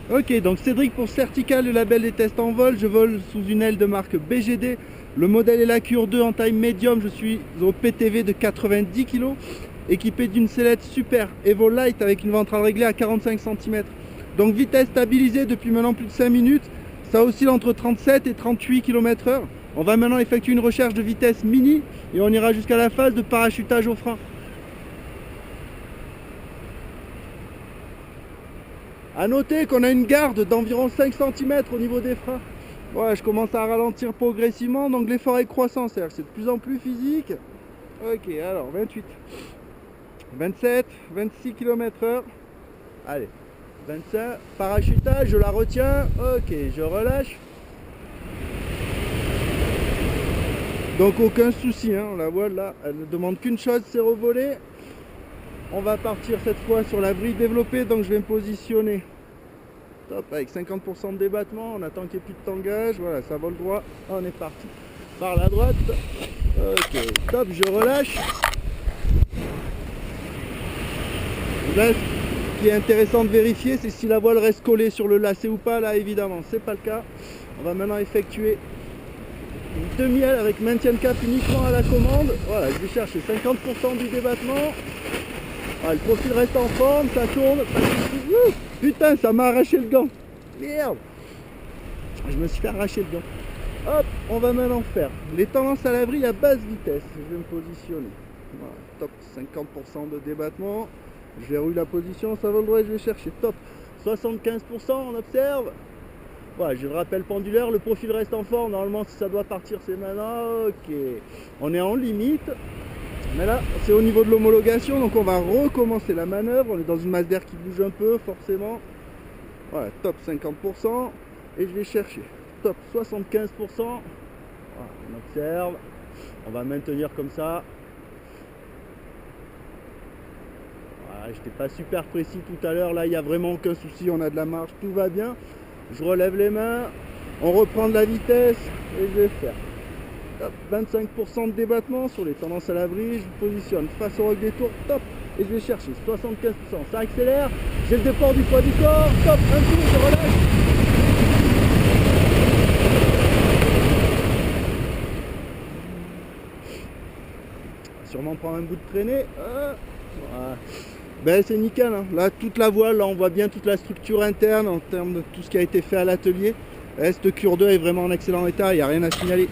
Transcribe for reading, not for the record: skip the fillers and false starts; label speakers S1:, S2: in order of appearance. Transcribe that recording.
S1: Ok, donc Cédric pour Certical, le label des tests en vol. Je vole sous une aile de marque BGD. Le modèle est la Cure 2 en taille médium. Je suis au PTV de 90 kg, équipé d'une sellette Super Evo Light avec une ventrale réglée à 45 cm. Donc vitesse stabilisée depuis maintenant plus de 5 minutes. Ça oscille entre 37 et 38 km/h. On va maintenant effectuer une recherche de vitesse mini et on ira jusqu'à la phase de parachutage au frein. A noter qu'on a une garde d'environ 5 cm au niveau des freins. Ouais, je commence à ralentir progressivement, donc l'effort est croissant, c'est-à-dire que c'est de plus en plus physique. Ok, alors 28, 27, 26 km/h. Allez, 25, parachutage, je la retiens. Ok, je relâche. Donc aucun souci, hein, la voile là, elle ne demande qu'une chose, c'est revoler. On va partir cette fois sur la vrille développée, donc je vais me positionner. Top, avec 50% de débattement, on attend qu'il n'y ait plus de tangage, voilà, ça vole droit, on est parti. Par la droite, ok, top, je relâche. Là, ce qui est intéressant de vérifier, c'est si la voile reste collée sur le lacet ou pas, là évidemment, c'est pas le cas. On va maintenant effectuer une demi-aile avec maintien de cap uniquement à la commande. Voilà, je vais chercher 50% du débattement. Ah, le profil reste en forme, ça tourne. Putain, ça m'a arraché le gant. Merde. Je me suis fait arracher le gant. Hop, on va maintenant faire les tendances à la vrille à basse vitesse. Je vais me positionner. Voilà, top, 50% de débattement. Je verrouille la position, ça va le droit et je vais chercher. Top, 75%, on observe. Voilà, j'ai le rappel pendulaire, le profil reste en forme. Normalement, si ça doit partir, c'est maintenant. Ok, on est en limite. Mais là, c'est au niveau de l'homologation, donc on va recommencer la manœuvre. On est dans une masse d'air qui bouge un peu, forcément. Voilà, top 50%. Et je vais chercher. Top 75%. Voilà, on observe. On va maintenir comme ça. Voilà, j'étais pas super précis tout à l'heure. Là, il n'y a vraiment aucun souci. On a de la marge, tout va bien. Je relève les mains. On reprend de la vitesse. Et je vais faire. 25% de débattement sur les tendances à la vrille, je me positionne face au roc des tours, top, et je vais chercher 75%, ça accélère, j'ai le déport du poids du corps, top, un tour, je relâche. Sûrement prendre un bout de traînée, voilà. Ben c'est nickel, hein. Là toute la voile, là on voit bien toute la structure interne en termes de tout ce qui a été fait à l'atelier. Cette Cure 2 est vraiment en excellent état, il n'y a rien à signaler.